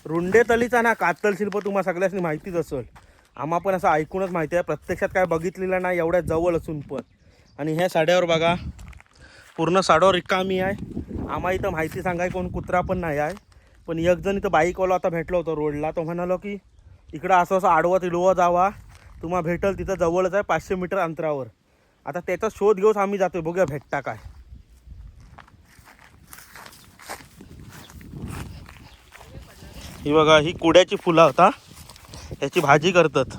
रुंडेतलीचा ना कातल शिल्प तुम्हाला सगळ्यांनी माहितीच असेल. आम्हा पण असं ऐकूनच माहिती आहे, प्रत्यक्षात काय बघितलेलं नाही एवढ्या जवळ असून पण. आणि ह्या साड्यावर बघा पूर्ण साडो रिकामी आहे. आम्हा इथं माहिती सांगाय कोण कुत्रा पण नाही आहे. पण एक जण इथं बाईकवाला आता भेटलो होतो रोडला. तो म्हणालो की इकडं असं असं आडवं तिडवं जावा, तुम्हाला भेटल तिथं जवळच आहे 500 मीटर अंतरावर. आता त्याचा शोध घेऊन आम्ही जातोय, बघूया भेटता काय. ही बघा ही कुड्याची फुलं होता, याची भाजी करतात.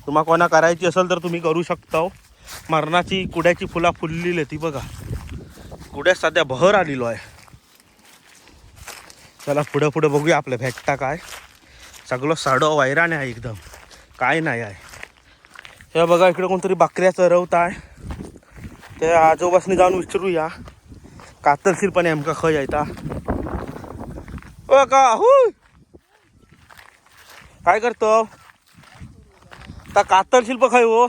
तुम्हाला कोणा करायची असेल तर तुम्ही करू शकता. मरणाची कुड्याची फुला फुललेली ती बघा. कुड्यात सध्या बहर आलेलो आहे. चला पुढे पुढे बघूया आपल्या भेटता काय. सगळं साडं वैराने आहे एकदम, काय नाही आहे. हे बघा इकडे कोणतरी बकऱ्या चरवत आहे. त्या आजोबासनी जाऊन विचारूया कातल शिल्प नेमका खय येता. ओ का हो काय करतो ता कातल शिल्प खय हो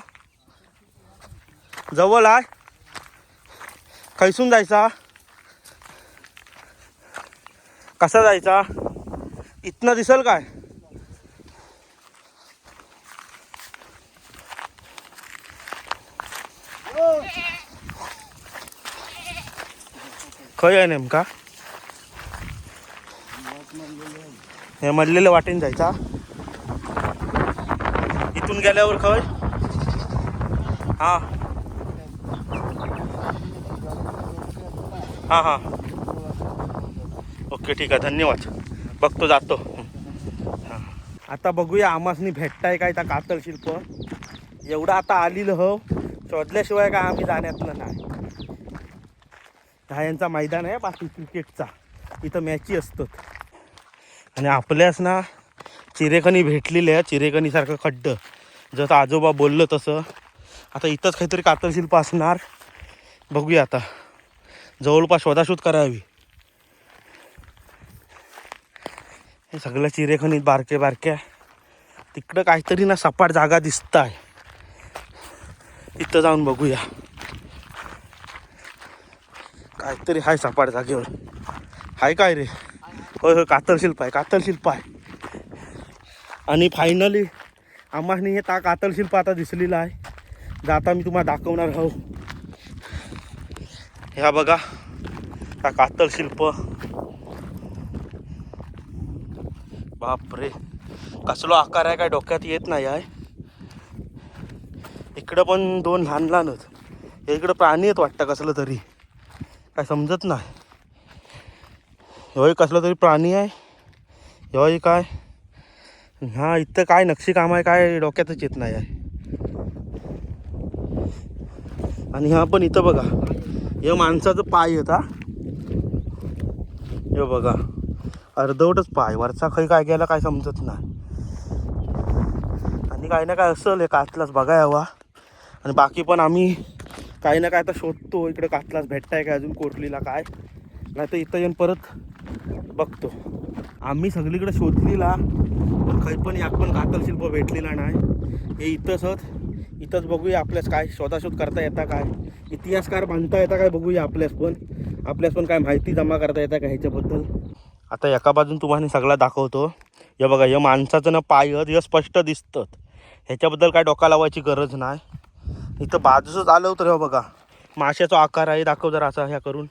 जवळ आहे. खैसून जायचा, कसा जायचा, इथनं दिसल काय. खय आहे नेमका, हे मधलेलं वाटेन जायचा. इथून गेल्यावर खय. हां हां हां ओके ठीक आहे, धन्यवाद. बघतो जातो. आता बघूया आम्हासनी भेटताय काय त्या कातल शिल्प. एवढं आता आलेलं हो, शोधल्याशिवाय काय आम्ही जाण्यातलं नाही. हा यांचा मैदान आहे बाकी क्रिकेटचा, इथं मॅची असतात. आणि आपल्यास ना चिरेकणी भेटलेले आहे, चिरेकणीसारखं खड्डं, जसं आजोबा बोललं तसं. आता इथंच काहीतरी कातल शिल्प असणार. बघूया आता, जवळपास शोधाशोध करावी. हे सगळं चिरेखनीत बारके बारक्या. तिकडं काहीतरी ना सपाट जागा दिसत आहे, तिथं जाऊन बघूया. काहीतरी हाय सपाट जागेवर. हाय काय रे, होय होय कातल शिल्प आहे, कातल शिल्प आहे. आणि फायनली आम्हाला हे कातल शिल्प आता दिसलेलं आहे. जाता मी तुम्हाला दाखवणार हो. ह्या बघा हा कातल शिल्प. बापरे कसलो आकार आहे काय डोक्यात येत नाही आहे. इकडं पण दोन लहान लहानच. इकडं प्राणी आहेत वाटतं कसलं तरी, काय समजत नाही. ह्योही कसलं तरी प्राणी आहे, ह्योही काय. हा इथं काय नक्षी काम आहे काय डोक्यातच येत नाही आहे. आणि हा पण इथं बघा, हे माणसाचं पाय होता. हे बघा अर्धवटच पाय, वरचा खै काय गेला काय समजत नाही. आणि काही ना काय असेल हे कातलाच बघाय हवा. आणि बाकी पण आम्ही काही ना काय आता शोधतो इकडे कातलाच भेटताय काय अजून कोटलीला काय. नाही तर इथं येऊन परत बघतो. आम्ही सगळीकडे शोधलेला पण काही पण यात पण कातल शिल्प भेटलेला नाही. हे इथंच बघूया आपल्यास काय शोधाशोध करता येता काय, इतिहासकार बांधता येता काय बघूया. आपल्यास पण काय माहिती जमा करता येता का ह्याच्याबद्दल. आता एका बाजून तुम्हाला सगळा दाखवतो. हे बघा हे माणसाचं ना पाय हे स्पष्ट दिसतात. ह्याच्याबद्दल काय डोका लावायची गरज नाही. इथं बाजूच आलं तर हे बघा माशाचा आकार आहे, दाखव जरा असा ह्या करून.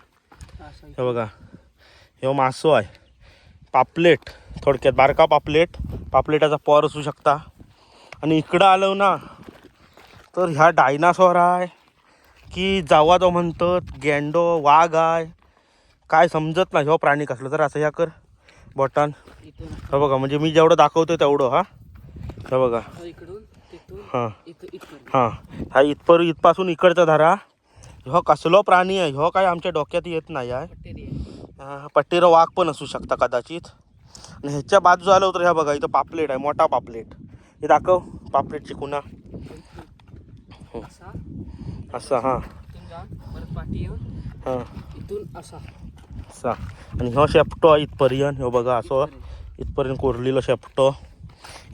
हे बघा हे मासो आहे, पापलेट, थोडक्यात बारका पापलेट, पापलेटाचा पॉर असू शकता. आणि इकडं आलो ना तर ह्या डायनासॉर आहे की जावा जो म्हणतात, गेंडो, वाघ आहे, काय समजत नाही. ह्यो प्राणी कसलं तर असं ह्या कर बोटान. हे बघा म्हणजे मी जेवढं दाखवतोय तेवढं. हा हे बघा हां हां हा इथपासून इकडचा धरा. ह्यो कसलो प्राणी आहे ह्यो काय आमच्या डोक्यात येत नाही आहे. पट्टेरो वाघ पण असू शकता कदाचित. आणि ह्याच्या बाजू आलं तर ह्या बघा इथं पापलेट आहे, मोठा पापलेट. हे दाखव पापलेटची खुणा. असा हां हां असा. आणि ह्यो शेपटो आहे इथपर्यंत. ह्यो बघा असं इथपर्यंत कोरलेलं शेपटो.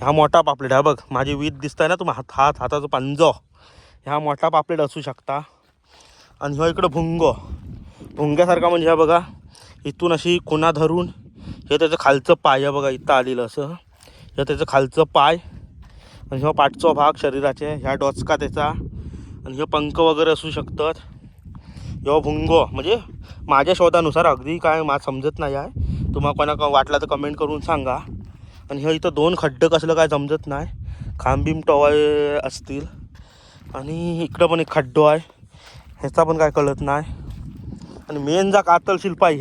हा मोठा पापलेट. हा बघ माझी वीज दिसत आहे ना तुम्हाला, हाताचं पंजो. ह्या मोठा पापलेट असू शकता. आणि ह्यो इकडं भुंग्यासारखा म्हणजे ह्या बघा इथून अशी खुणा धरून हे त्याचं खालचं पाय आहे बघा, इथं आलेलं असं. हे त्याचं खालचं पाय आणि हा पाठचा भाग शरीराचे, ह्या डोचका त्याचा, आणि हे पंख वगैरे असू शकतात. ह्यो भुंगो म्हणजे माझ्या शोधानुसार, अगदी काय मला समजत नाही आहे, तुम्हाला कोणा वाटला तर कमेंट करून सांगा. आणि हे इथं 2 खड्डं कसलं काय समजत नाही, खांबीम टवाय असतील. आणि इकडं पण एक खड्डो आहे, ह्याचा पण काय कळत नाही. आणि मेन जा कातल शिल्प आहे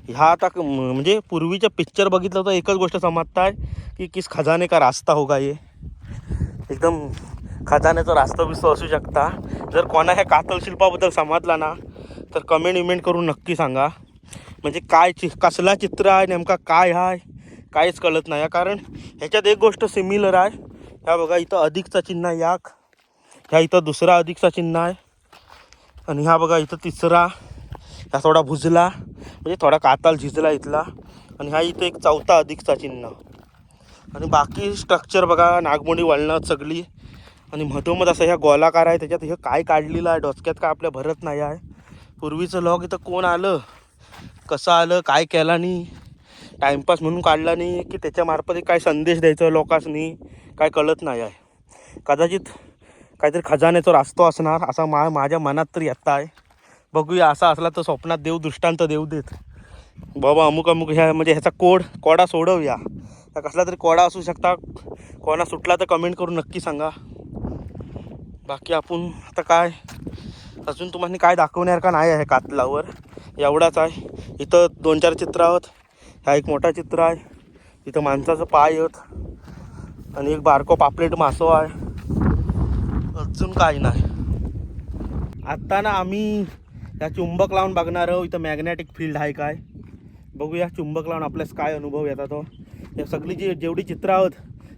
ह्या आता म्हणजे पूर्वीच्या पिक्चर बघितलं तर एकच गोष्ट समजत आहे की किस खजाने का रास्ता होगा, ये एकदम खजान्याचा रास्ता बिस्ता असू शकता. जर कोणा ह्या कातल शिल्पाबद्दल समजला ना तर कमेंट करून नक्की सांगा. म्हणजे काय कसला चित्र आहे, नेमका काय आहे काहीच कळत नाही. कारण ह्याच्यात एक गोष्ट सिमिलर आहे, ह्या बघा इथं अधिकचा चिन्ह आहे, याक ह्या इथं दुसरा अधिकचा चिन्ह आहे. आणि ह्या बघा इथं तिसरा, ह्या थोडा भुजला म्हणजे थोडा काताल झिजला इथला. आणि ह्या इथं एक चौथा अधिकचा चिन्ह. आणि बाकी स्ट्रक्चर बघा, नागमोडी वळणात सगळी. आणि मधोमध असं ह्या गोलाकार आहे, त्याच्यात हे काय काढलेलं आहे डोसक्यात काय आपल्या भरत नाही आहे. पूर्वीचं लॉग इथं कोण आलं, कसं आलं, काय केला नाही, टाईमपास म्हणून काढला नाही की त्याच्यामार्फत काय संदेश द्यायचा लोकांनी, काय कळत नाही आहे. कदाचित काहीतरी खजान्याचा रास्ता असणार असा माझ्या मनात तरी येत आहे. बघूया, असा असला तर स्वप्नात देव दृष्टांत देऊ देत बाबा. अमुक ह्या म्हणजे ह्याचा कोडा सोडवूया. त्या कसला तरी कोडा असू शकता, कोणा सुटला तर कमेंट करून नक्की सांगा. बाकी आपण आता काय अजून तुम्हाला काय दाखवणार का नाही आहे कातलावर, एवढाच आहे. इथं 2-4 चित्र आहेत, हा एक मोठा चित्र आहे, इथं माणसाचं पाय आहेत आणि एक बारको पापलेट मासो आहे, अजून काही नाही. आत्ता ना आम्ही ह्या चुंबक लावून बघणार आहोत इथं मॅग्नेटिक फील्ड आहे काय. बघूया चुंबक लावून आपल्यास काय अनुभव येतात. तो या सगळी जेवढी चित्र आहोत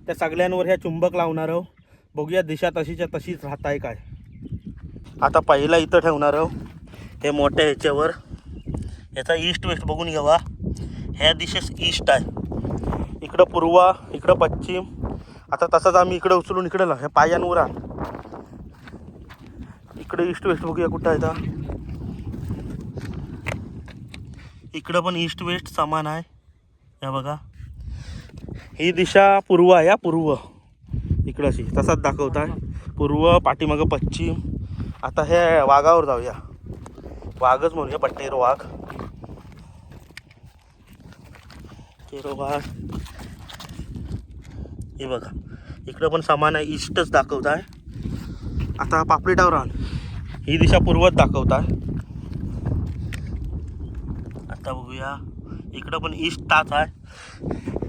त्या सगळ्यांवर ह्या चुंबक लावणार आहोत. बघूया दिशा तशीच्या तशीच राहत आहे काय. आता पहिला इथं ठेवणार आहोत, हे मोठ्या ह्याच्यावर. ह्याचा ईस्ट वेस्ट बघून घ्यावा. ह्या दिशेस ईस्ट आहे, इकडं पूर्व, इकडं पश्चिम. आता तसंच आम्ही इकडं उचलून इकडं ह्या पायांवर आण, इकडे ईस्ट वेस्ट बघूया कुठं आहे. तर इकडं पण ईस्ट वेस्ट समान आहे. या बघा, ही दिशा पूर्व आहे, या पूर्व इकडं अशी तसाच दाखवत आहे, पूर्व पाठीमागं पश्चिम. आता हे वाघावर जाऊया, वाघच म्हणूया, पट्टेरो वाघ, केरो वाघ. हे बघा इकडं पण समान आहे, ईस्टच दाखवत आहे. आता पापलेटावर आण, ही दिशा पूर्वच दाखवत आहे. आता बघूया इकडं पण ईस्ट ताच आहे,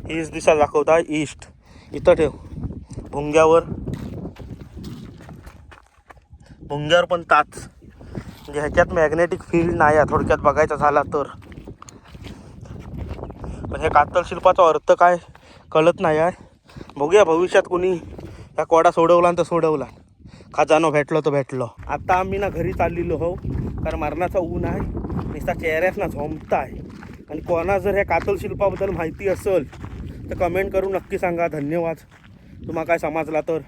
हीच दिशा दाखवत आहे ईस्ट. इथं ठेव भुंग्यावर पण ताच. म्हणजे ह्याच्यात मॅग्नेटिक फील्ड नाही आहे थोडक्यात बघायचा झाला तर. पण हे कातल शिल्पाचा अर्थ काय कळत नाही आहे. बघूया भविष्यात कुणी ह्या कोडा सोडवला तर सोडवला, खजानो भेटलो तर भेटलो. आता आम्ही ना घरी चाललेलो हो, कारण मरणाचा ऊन आहे, नुसता चेहऱ्यास ना झोंबता आहे. आणि कोणा जर ह्या कातल शिल्पाबद्दल माहिती असेल तर कमेंट करून नक्की सांगा. धन्यवाद. तुम्हाला काय समजला तर.